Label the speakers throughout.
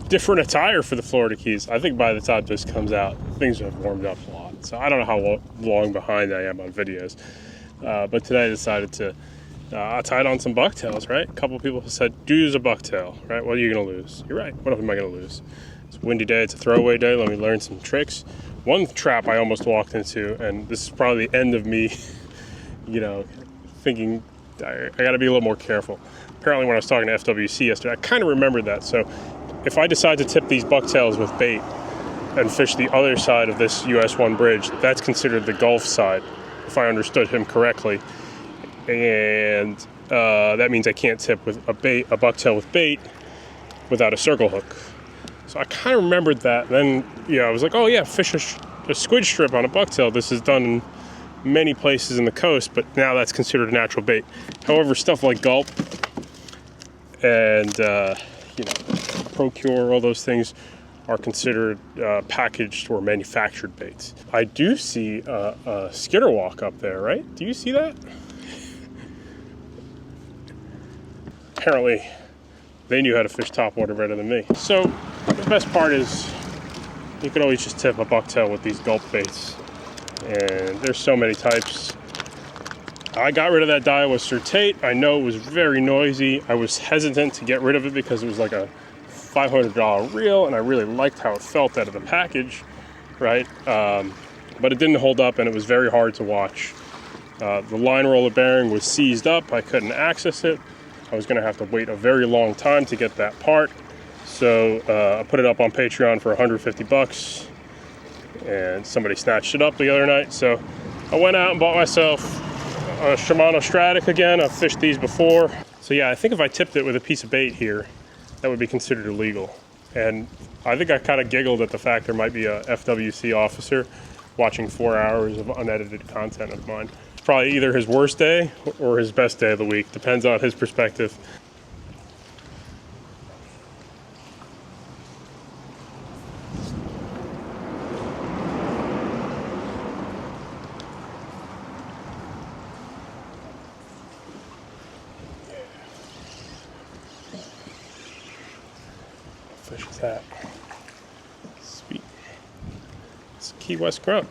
Speaker 1: different attire for the Florida Keys. I think by the time this comes out, things have warmed up a lot. So I don't know how long behind I am on videos. But today I decided to, I tied on some bucktails, right? A couple of people said, do use a bucktail, right? What are you gonna lose? You're right, what am I gonna lose? It's a windy day, it's a throwaway day, let me learn some tricks. One trap I almost walked into, and this is probably the end of me, you know, thinking I gotta be a little more careful. Apparently when I was talking to FWC yesterday, I kind of remembered that. So if I decide to tip these bucktails with bait and fish the other side of this US 1 bridge, that's considered the Gulf side, if I understood him correctly. And that means I can't tip with a bucktail with bait without a circle hook. So I kind of remembered that. Then, I was like, oh yeah, fish a squid strip on a bucktail. This is done in many places in the coast, but now that's considered a natural bait. However, stuff like gulp and Procure, all those things are considered packaged or manufactured baits. I do see a skitter walk up there, right? Do you see that? Apparently, they knew how to fish topwater better than me. So the best part is you can always just tip a bucktail with these gulp baits. And there's so many types. I got rid of that Daiwa Certate. I know it was very noisy. I was hesitant to get rid of it because it was like a $500 reel, and I really liked how it felt out of the package, right? But it didn't hold up, and it was very hard to watch. The line roller bearing was seized up. I couldn't access it. I was gonna have to wait a very long time to get that part. So I put it up on Patreon for 150 bucks, and somebody snatched it up the other night. So I went out and bought myself a Shimano Stratic again. I've fished these before. So yeah, I think if I tipped it with a piece of bait here, that would be considered illegal. And I think I kind of giggled at the fact there might be a FWC officer watching 4 hours of unedited content of mine. It's probably either his worst day or his best day of the week. Depends on his perspective. Fish is that? Sweet. It's Key West Grunt.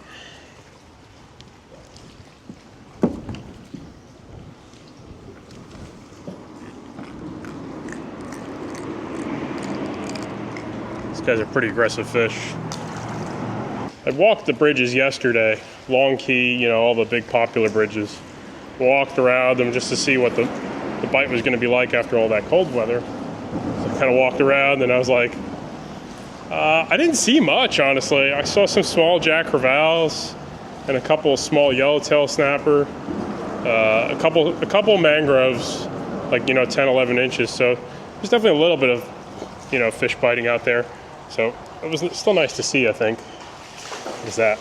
Speaker 1: These guys are pretty aggressive fish. I walked the bridges yesterday, Long Key, all the big popular bridges. Walked around them just to see what the bite was going to be like after all that cold weather. Kind of walked around and I was like, I didn't see much, honestly. I saw some small Jack Crevalles and a couple of small yellowtail snapper, a couple mangroves, like 10, 11 inches. So there's definitely a little bit of fish biting out there. So it was still nice to see, I think. What is that?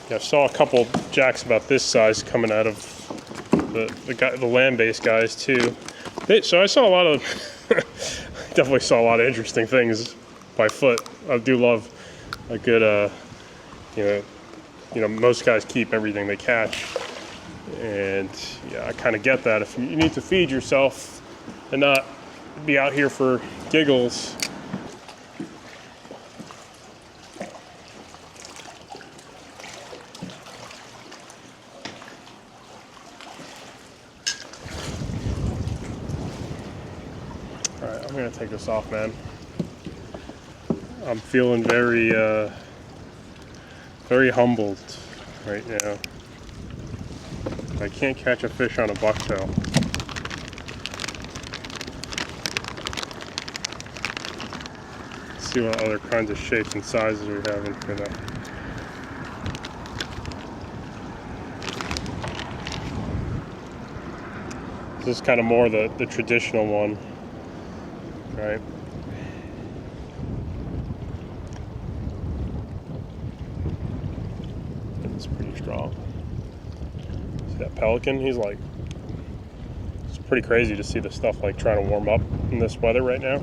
Speaker 1: Yeah, I saw a couple jacks about this size coming out of the land-based guys too. So I saw a lot of, definitely saw a lot of interesting things by foot. I do love a good, most guys keep everything they catch. And yeah, I kind of get that. If you need to feed yourself and not be out here for giggles. I'm gonna take this off, man. I'm feeling very, very humbled right now. I can't catch a fish on a bucktail. Let's see what other kinds of shapes and sizes we're having for that. This is kind of more the traditional one. Right. It's pretty strong. See that pelican? He's like, it's pretty crazy to see the stuff like trying to warm up in this weather right now.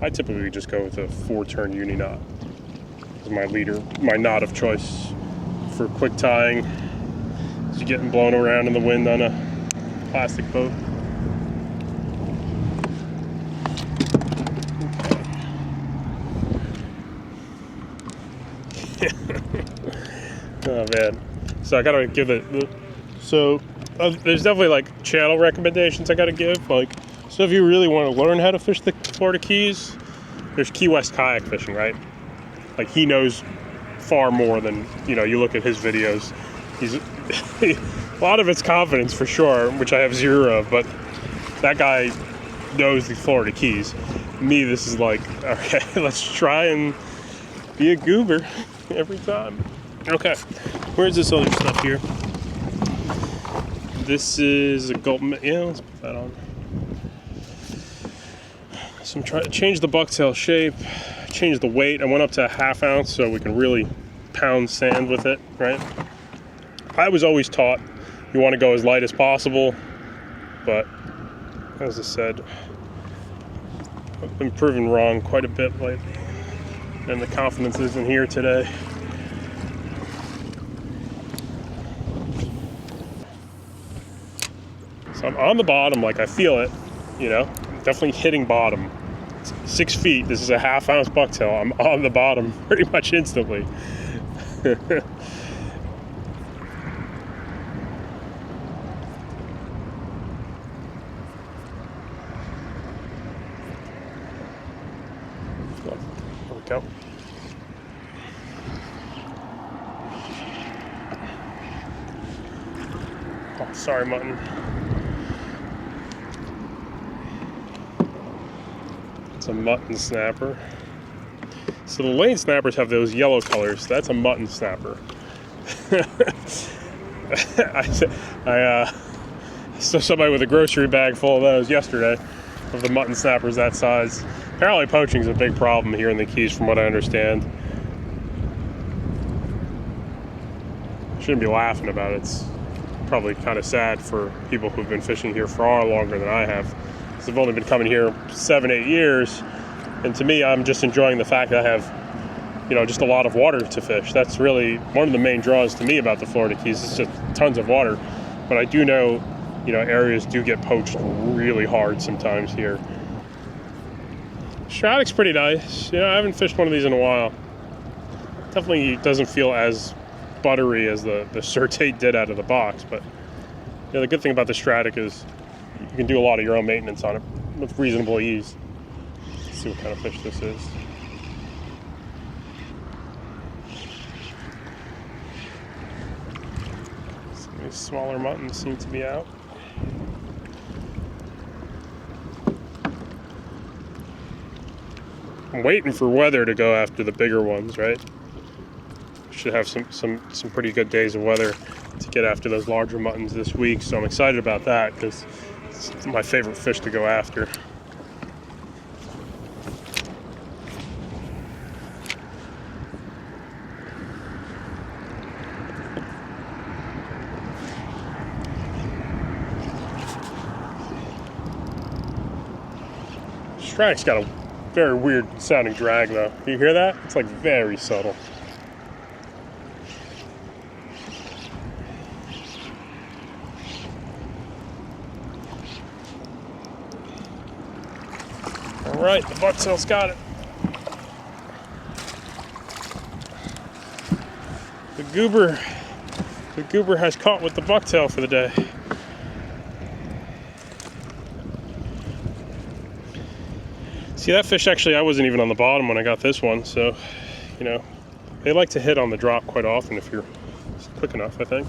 Speaker 1: I typically just go with a 4-turn uni knot as my knot of choice for quick tying. You're getting blown around in the wind on a plastic boat. Oh man, so I gotta give it, so there's definitely like channel recommendations I gotta give. Like, so if you really want to learn how to fish the Florida Keys, there's Key West kayak fishing, right? Like, he knows far more than, you know, you look at his videos. He's a lot of it's confidence for sure, which I have zero of, but that guy knows the Florida Keys. Me, this is like, okay, let's try and be a goober every time. Okay, where's this other stuff here? This is a gulp. Yeah, let's put that on. So I'm trying to change the bucktail shape, change the weight. I went up to a 1/2 ounce so we can really pound sand with it, right? I was always taught you want to go as light as possible, but as I said, I've been proven wrong quite a bit lately, and the confidence isn't here today. So I'm on the bottom, like I feel it, you know, definitely hitting bottom. It's 6 feet, this is a 1/2 ounce bucktail. I'm on the bottom pretty much instantly. There we go. Oh, sorry, mutton. It's a mutton snapper. So the lane snappers have those yellow colors. That's a mutton snapper. I saw somebody with a grocery bag full of those yesterday, of the mutton snappers that size. Apparently poaching is a big problem here in the Keys from what I understand. I shouldn't be laughing about it. It's probably kind of sad for people who've been fishing here far longer than I have. Because I've only been coming here 7-8 years, and to me, I'm just enjoying the fact that I have, you know, just a lot of water to fish. That's really one of the main draws to me about the Florida Keys. It's just tons of water. But I do know, you know, areas do get poached really hard sometimes here. Stratic's pretty nice. You know, I haven't fished one of these in a while. Definitely doesn't feel as buttery as the Surtate did out of the box, but you know, the good thing about the Stratic is you can do a lot of your own maintenance on it with reasonable ease. Let's see what kind of fish this is. Some of these smaller muttons seem to be out. I'm waiting for weather to go after the bigger ones, right? Should have some pretty good days of weather to get after those larger muttons this week, so I'm excited about that because it's my favorite fish to go after. Stratic's got a very weird sounding drag though. Do you hear that? It's like very subtle. All right, the bucktail's got it. The goober has caught with the bucktail for the day. See, that fish actually, I wasn't even on the bottom when I got this one, so, you know, they like to hit on the drop quite often if you're quick enough, I think.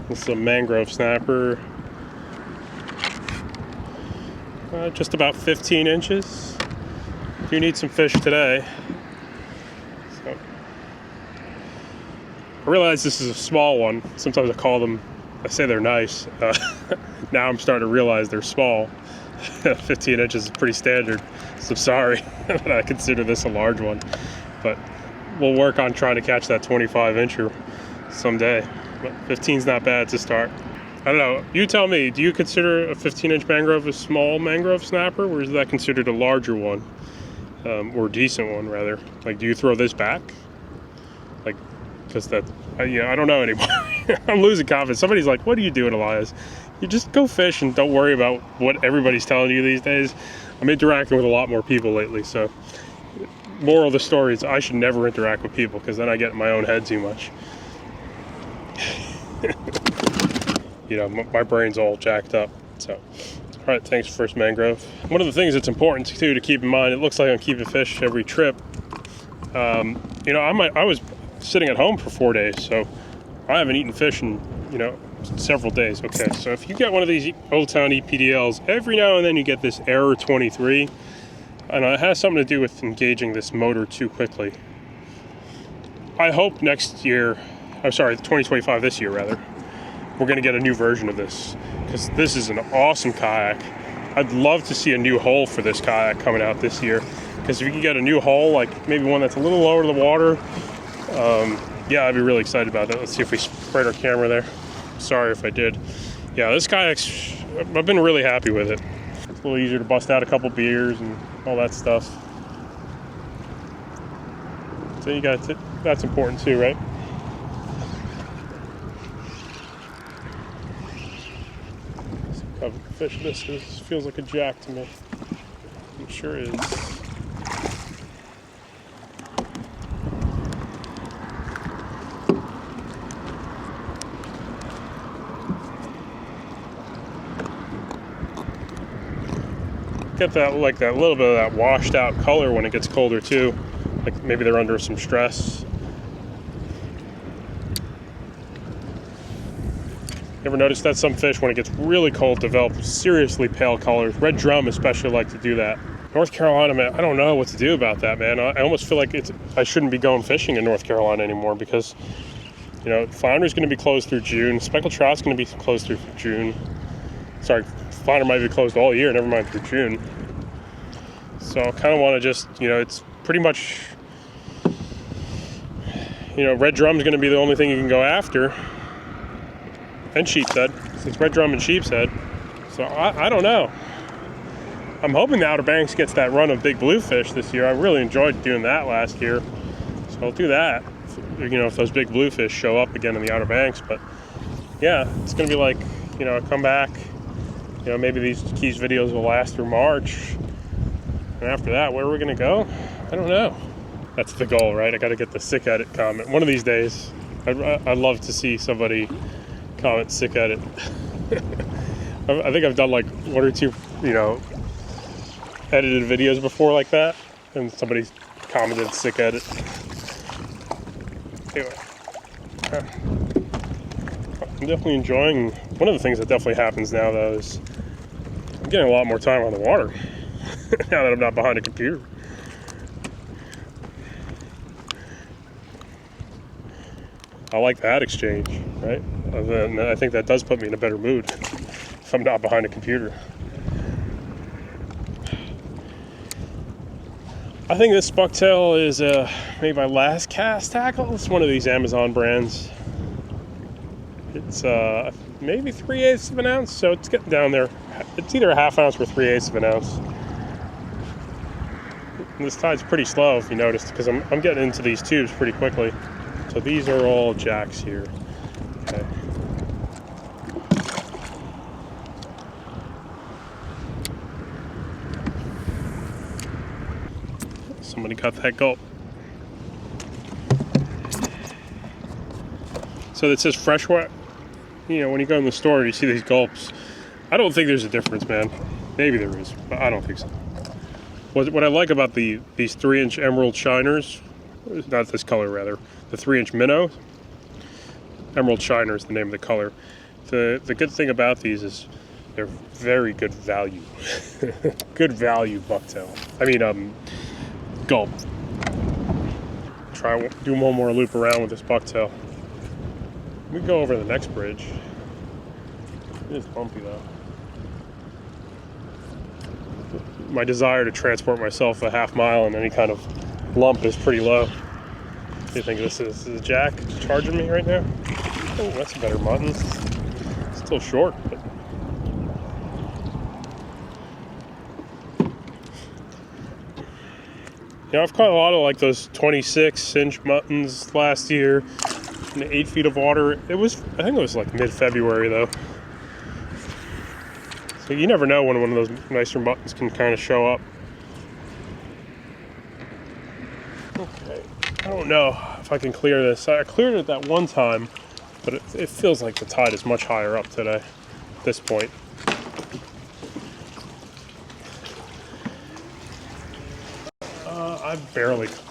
Speaker 1: This is a mangrove snapper. Just about 15 inches. Do need some fish today. So, I realize this is a small one. Sometimes I say they're nice. Now I'm starting to realize they're small. 15 inches is pretty standard. So sorry that I consider this a large one. But we'll work on trying to catch that 25-incher someday. But 15's not bad to start. I don't know, you tell me, do you consider a 15-inch mangrove a small mangrove snapper, or is that considered a larger one? Or decent one, rather? Like, do you throw this back? Like, because that, I don't know anymore. I'm losing confidence. Somebody's like, what are you doing, Elias? You just go fish and don't worry about what everybody's telling you these days. I'm interacting with a lot more people lately, so moral of the story is I should never interact with people because then I get in my own head too much. You know, my brain's all jacked up. So, all right, thanks, First Mangrove. One of the things that's important too to keep in mind, it looks like I'm keeping fish every trip. You know, I was sitting at home for 4 days, so I haven't eaten fish in, you know, several days. Okay, so if you get one of these Old Town EPDLs, every now and then you get this error 23, and it has something to do with engaging this motor too quickly. I hope next year, I'm sorry, 2025, this year rather, we're gonna get a new version of this, because this is an awesome kayak. I'd love to see a new hull for this kayak coming out this year, because if you can get a new hull, like maybe one that's a little lower to the water, yeah, I'd be really excited about that. Let's see if we spread our camera there. Sorry if I did. Yeah, this kayak's, I've been really happy with it. It's a little easier to bust out a couple beers and all that stuff. So you got to, that's important too, right? I've fished this because this feels like a jack to me. It sure is. Get that, like that little bit of that washed out color when it gets colder too. Like maybe they're under some stress. You ever notice that some fish, when it gets really cold, develop seriously pale colors? Red drum especially like to do that. North Carolina, man, I don't know what to do about that, man. I almost feel like I shouldn't be going fishing in North Carolina anymore because, you know, Flounder's going to be closed through June. Speckled Trout's going to be closed through June. Sorry, Flounder might be closed all year, never mind through June. So I kind of want to just, you know, it's pretty much, you know, red drum's going to be the only thing you can go after. And sheepshead. It's red drum and sheepshead. So I don't know. I'm hoping the Outer Banks gets that run of big bluefish this year. I really enjoyed doing that last year. So I'll do that, you know, if those big bluefish show up again in the Outer Banks. But yeah, it's going to be like, you know, I come back, you know, maybe these Keys videos will last through March. And after that, where are we going to go? I don't know. That's the goal, right? I got to get the sick at it comment. One of these days, I'd love to see somebody comment sick at it. I think I've done like 1 or 2, you know, edited videos before like that, and somebody commented sick at it. Anyway, I'm definitely enjoying. One of the things that definitely happens now, though, is I'm getting a lot more time on the water now that I'm not behind a computer. I like that exchange, right? And I think that does put me in a better mood if I'm not behind a computer. I think this bucktail is maybe my last cast tackle. It's one of these Amazon brands. It's maybe 3/8 of an ounce, so it's getting down there. It's either a ½ ounce or 3/8 of an ounce. And this tide's pretty slow, if you noticed, because I'm getting into these tubes pretty quickly. So these are all jacks here. Okay. Somebody got that gulp. So it says freshwater. You know, when you go in the store and you see these gulps, I don't think there's a difference, man. Maybe there is, but I don't think so. What I like about these 3-inch emerald shiners, not this color rather, the 3-inch minnow, emerald shiner is the name of the color. The good thing about these is they're very good value. Good value bucktail. I mean, gulp. Do one more loop around with this bucktail. We go over the next bridge. It is bumpy though. My desire to transport myself a ½ mile in any kind of lump is pretty low. Do you think this is a jack charging me right now? Oh, that's a better mutton. It's still short, but You know, I've caught a lot of like those 26-inch muttons last year in 8 feet of water. I think it was like mid-February though. So you never know when one of those nicer muttons can kind of show up. Okay, I don't know if I can clear this. I cleared it that one time, but it feels like the tide is much higher up today at this point.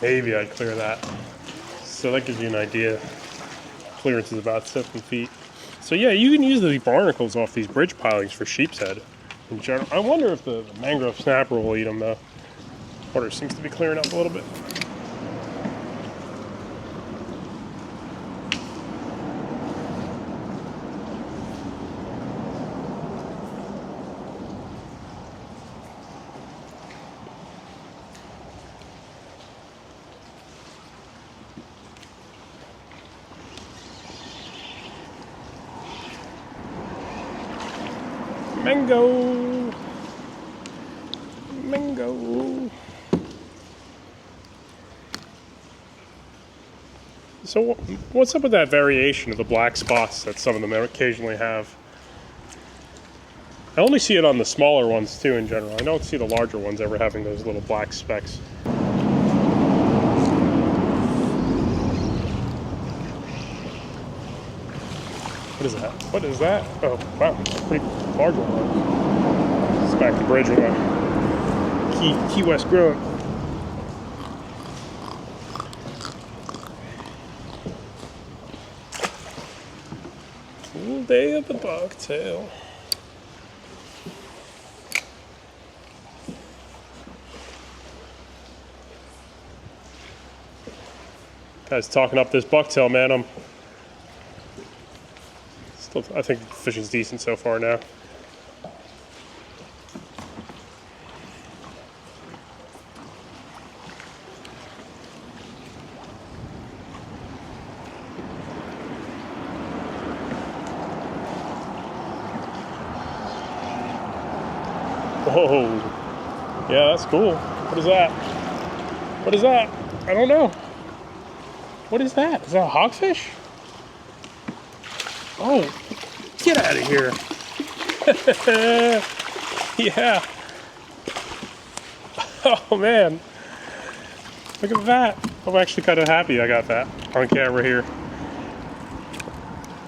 Speaker 1: Maybe I'd clear that. So that gives you an idea. Clearance is about 7 feet. So yeah, you can use these barnacles off these bridge pilings for sheep's head in general. I wonder if the mangrove snapper will eat them though. Water seems to be clearing up a little bit. Mango! Mango! So what's up with that variation of the black spots that some of them occasionally have? I only see it on the smaller ones too in general. I don't see the larger ones ever having those little black specks. What is that? What is that? Oh, wow, it's a pretty large one. It's back to bridge with a Key West grunt. Full day of the bucktail. Guys talking up this bucktail, man. I think the fishing's decent so far now. Whoa. Yeah, that's cool. What is that? What is that? I don't know. What is that? Is that a hogfish? Oh, get out of here. Yeah. Oh, man. Look at that. I'm actually kind of happy I got that on camera here.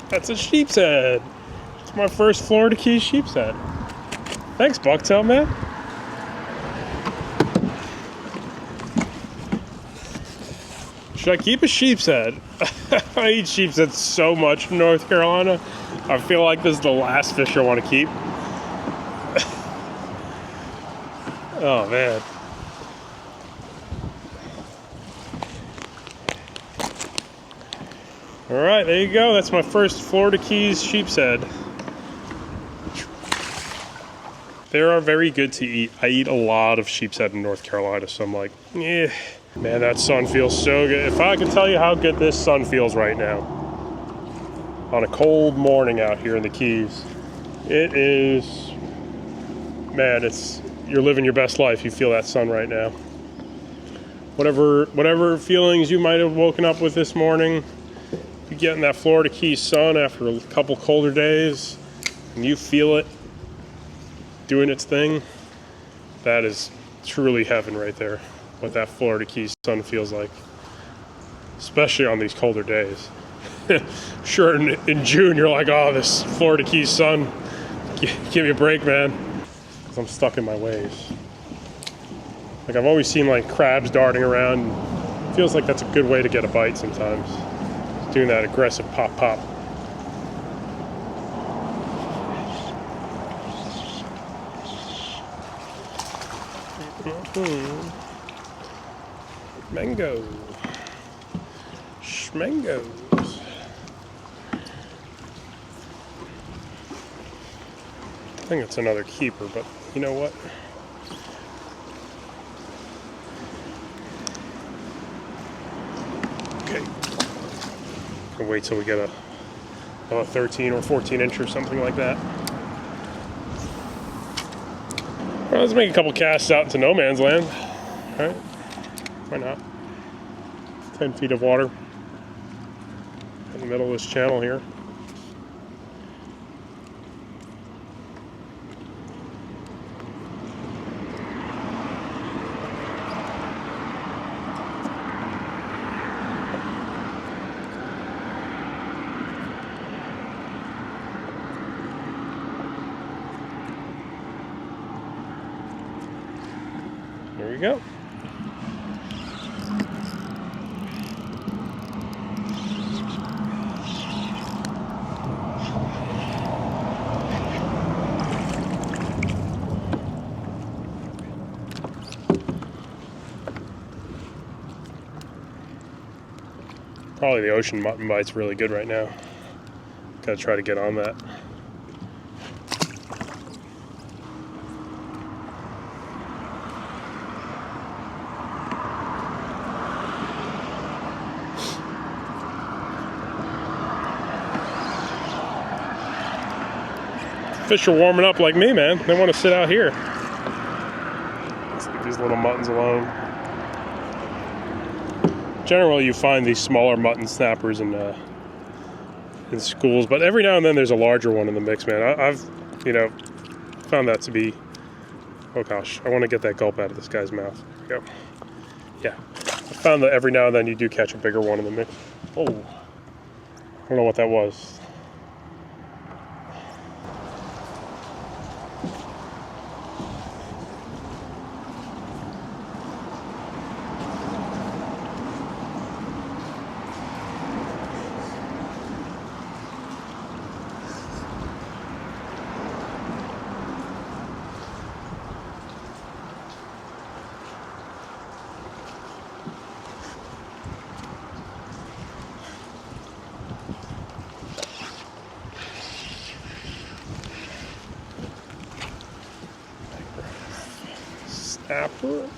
Speaker 1: That's a sheep's head. It's my first Florida Keys sheep's head. Thanks, Bucktail, man. Should I keep a sheep's head? I eat sheep's head so much in North Carolina. I feel like this is the last fish I want to keep. Oh, man. All right, there you go. That's my first Florida Keys sheep's head. They are very good to eat. I eat a lot of sheep's head in North Carolina, so I'm like, eh. Man, that sun feels so good. If I could tell you how good this sun feels right now, on a cold morning out here in the Keys, it is, man, you're living your best life. You feel that sun right now. Whatever feelings you might have woken up with this morning, you get in that Florida Keys sun after a couple colder days, and you feel it doing its thing, that is truly heaven right there. What that Florida Keys sun feels like, especially on these colder days. Sure, in June you're like, oh, this Florida Keys sun, give me a break, man, because I'm stuck in my ways. Like, I've always seen like crabs darting around. It feels like that's a good way to get a bite sometimes, doing that aggressive pop pop. Mango. Schmangos. I think it's another keeper, but you know what? Okay. I'll wait till we get a 13 or 14 inch or something like that. Well, let's make a couple casts out into no man's land. All right. Why not? 10 feet of water in the middle of this channel here. There you go. Probably the ocean mutton bite's really good right now. Gotta try to get on that. Fish are warming up like me, man. They want to sit out here. Let's leave these little muttons alone. Generally, you find these smaller mutton snappers in schools, but every now and then there's a larger one in the mix, man. I've, found that to be. Oh gosh, I want to get that gulp out of this guy's mouth. There we go. Yeah, I found that every now and then you do catch a bigger one in the mix. Oh, I don't know what that was. Snapper.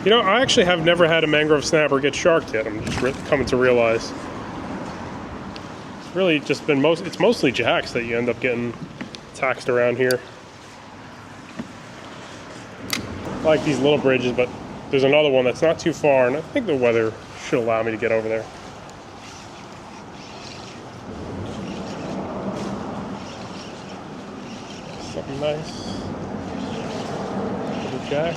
Speaker 1: I actually have never had a mangrove snapper get sharked yet. I'm just coming to realize. It's really just been it's mostly jacks that you end up getting taxed around here. I like these little bridges, but there's another one that's not too far, and I think the weather should allow me to get over there. Something nice. Little jack.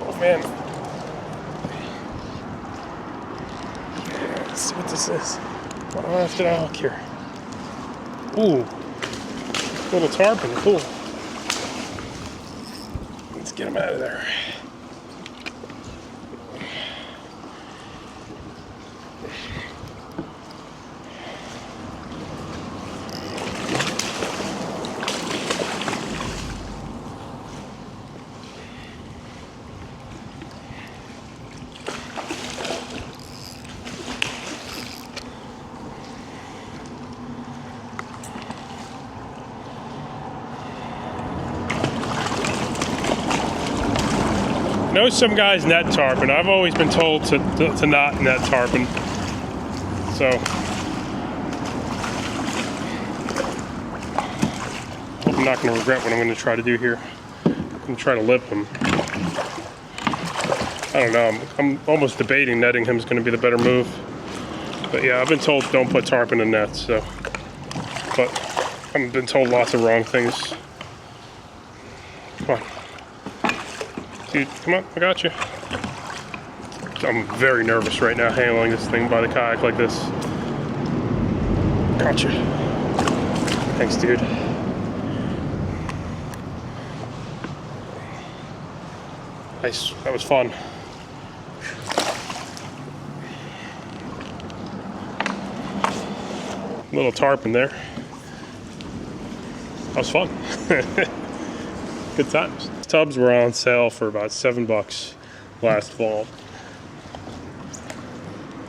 Speaker 1: Oh man. Let's see what this is. What do I have to hook here? Ooh, little tarpon, cool. Let's get him out of there. I know some guys net tarpon. I've always been told to not net tarpon. So I'm not going to regret what I'm going to try to do here. I'm going to try to lip him. I don't know. I'm almost debating netting him is going to be the better move. But yeah, I've been told don't put tarpon in nets. So, but I've been told lots of wrong things. Come on. Dude, come on, I got you. I'm very nervous right now handling this thing by the kayak like this. Gotcha. Thanks, dude. Nice, that was fun. Little tarpon there. That was fun. Good times. Tubs were on sale for about $7 last fall.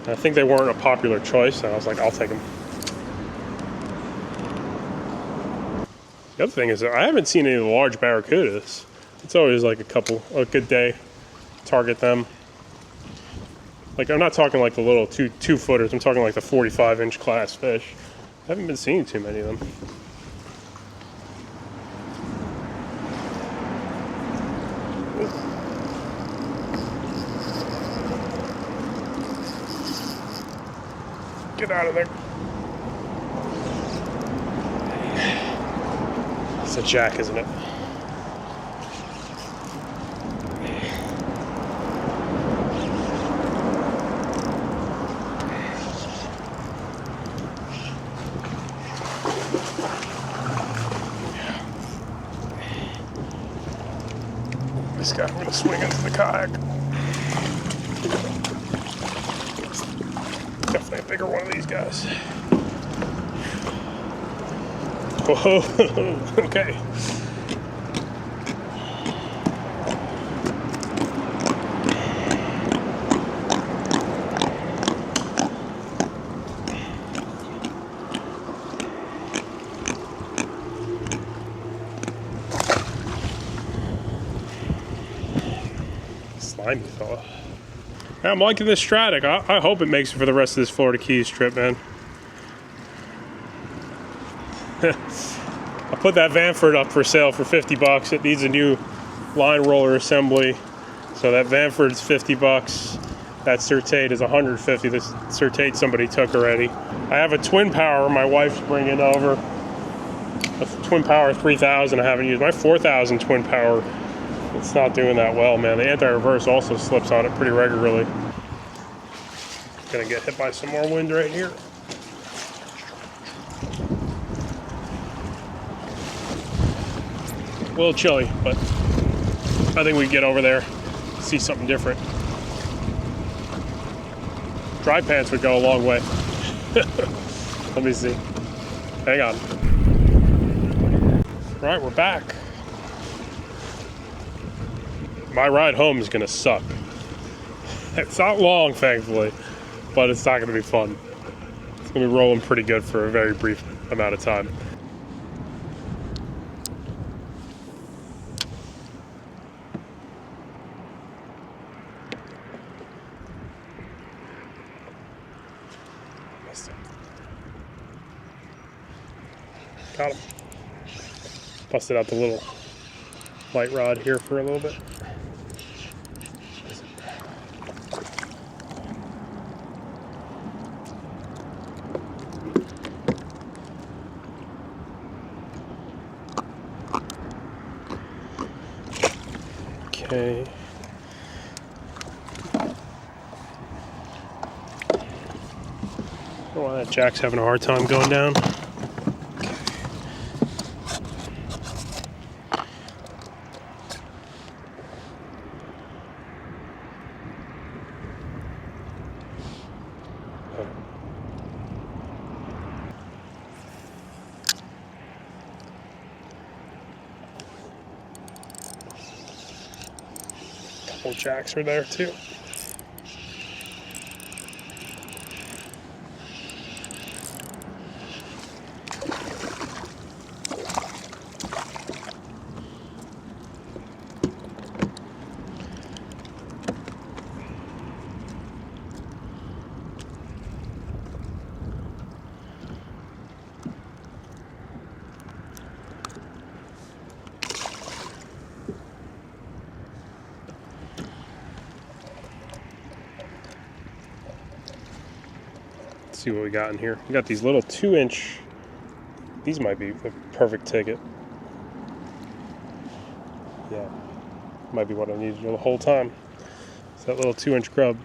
Speaker 1: I think they weren't a popular choice, and I was like, I'll take them. The other thing is that I haven't seen any of the large barracudas. It's always like a good day, target them. Like, I'm not talking like the little two footers, I'm talking like the 45-inch class fish. I haven't been seeing too many of them. Get out of there. It's a jack, isn't it? This guy, I'm going to swing into the kayak. Definitely a bigger one of these guys. Whoa, okay. Slimy fella. I'm liking this Stratic. I hope it makes it for the rest of this Florida Keys trip, man. I put that Vanford up for sale for 50 bucks. It needs a new line roller assembly. So that Vanford's 50 bucks. That Certate is 150. This Certate somebody took already. I have a Twin Power my wife's bringing over. A Twin Power 3000 I haven't used. My 4000 Twin Power, it's not doing that well, man. The anti-reverse also slips on it pretty regularly. Gonna get hit by some more wind right here. A little chilly, but I think we get over there, see something different. Dry pants would go a long way. Let me see. Hang on. All right, we're back. My ride home is gonna suck. It's not long, thankfully, but it's not gonna be fun. It's gonna be rolling pretty good for a very brief amount of time. Got him. Busted out the little light rod here for a little bit. Okay. Oh, that jack's having a hard time going down. Couple jacks are there too. See what we got in here. We got these little 2-inch. These might be the perfect ticket. Yeah, might be what I needed the whole time. It's that little 2-inch grub.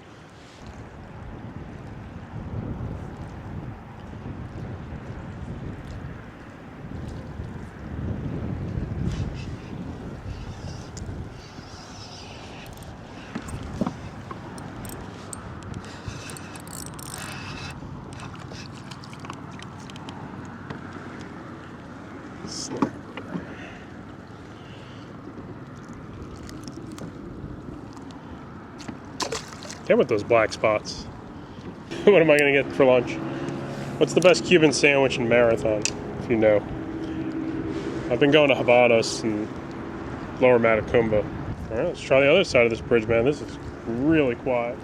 Speaker 1: Get with those black spots. What am I gonna get for lunch? What's the best Cuban sandwich in Marathon, if you know? I've been going to Habanos and Lower Matacumba. All right, let's try the other side of this bridge, man. This is really quiet.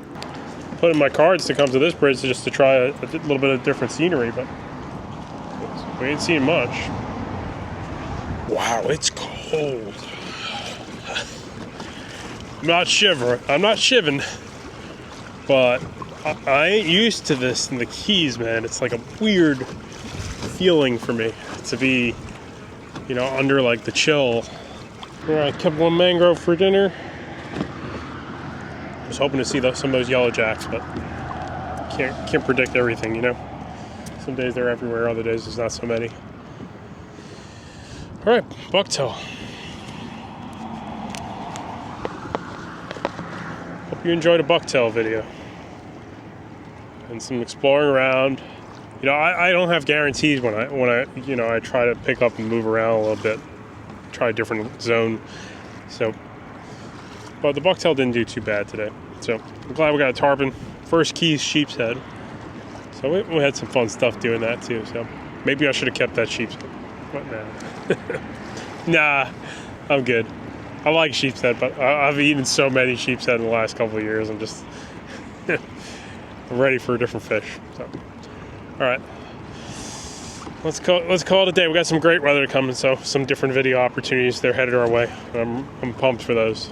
Speaker 1: Put in my cards to come to this bridge just to try a little bit of different scenery, but we ain't seen much. Wow, it's cold. I'm not shivering, but I ain't used to this in the Keys, man. It's like a weird feeling for me to be, you know, under like the chill. All right, kept one mangrove for dinner. I was hoping to see some of those yellow jacks, but can't predict everything, you know. Some days they're everywhere, other days there's not so many. All right, bucktail. Hope you enjoyed a bucktail video and some exploring around. You know, I don't have guarantees when I you know, I try to pick up and move around a little bit, try a different zone. So, but the bucktail didn't do too bad today. So I'm glad we got a tarpon. First Keys sheep's head. So we had some fun stuff doing that too. So maybe I should have kept that sheep's head. What now? Nah, I'm good. I like sheep's head, but I've eaten so many sheep's head in the last couple of years. I'm just I'm ready for a different fish. So, all right, let's call it a day. We got some great weather coming, so some different video opportunities they're headed our way. I'm pumped for those.